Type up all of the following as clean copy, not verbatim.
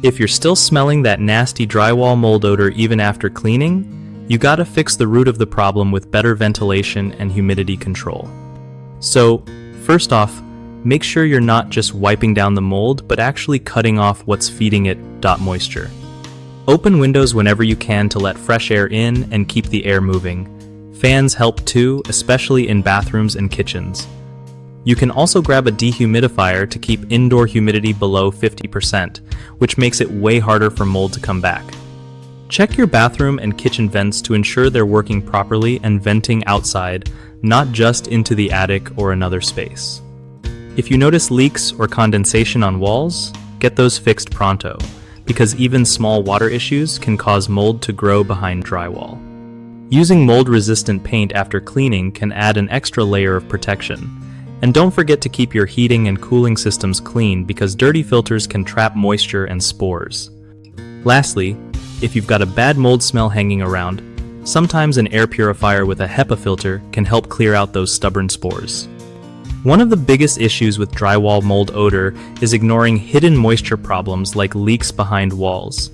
If you're still smelling that nasty drywall mold odor even after cleaning, you gotta fix the root of the problem with better ventilation and humidity control. So, first off, make sure you're not just wiping down the mold, but actually cutting off what's feeding it. Moisture. Open windows whenever you can to let fresh air in and keep the air moving. Fans help too, especially in bathrooms and kitchens. You can also grab a dehumidifier to keep indoor humidity below 50%, which makes it way harder for mold to come back. Check your bathroom and kitchen vents to ensure they're working properly and venting outside, not just into the attic or another space. If you notice leaks or condensation on walls, get those fixed pronto, because even small water issues can cause mold to grow behind drywall. Using mold-resistant paint after cleaning can add an extra layer of protection. And don't forget to keep your heating and cooling systems clean because dirty filters can trap moisture and spores. Lastly, if you've got a bad mold smell hanging around, sometimes an air purifier with a HEPA filter can help clear out those stubborn spores. One of the biggest issues with drywall mold odor is ignoring hidden moisture problems like leaks behind walls.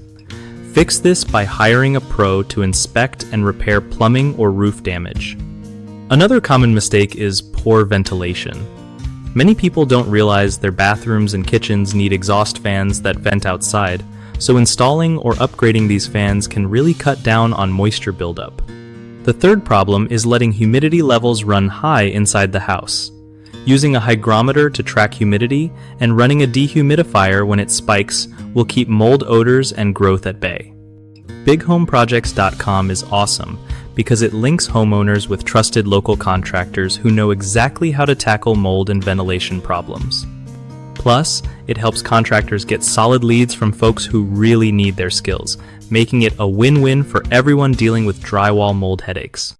Fix this by hiring a pro to inspect and repair plumbing or roof damage. Another common mistake is poor ventilation. Many people don't realize their bathrooms and kitchens need exhaust fans that vent outside, so installing or upgrading these fans can really cut down on moisture buildup. The third problem is letting humidity levels run high inside the house. Using a hygrometer to track humidity and running a dehumidifier when it spikes will keep mold odors and growth at bay. BigHomeProjects.com is awesome because it links homeowners with trusted local contractors who know exactly how to tackle mold and ventilation problems. Plus, it helps contractors get solid leads from folks who really need their skills, making it a win-win for everyone dealing with drywall mold headaches.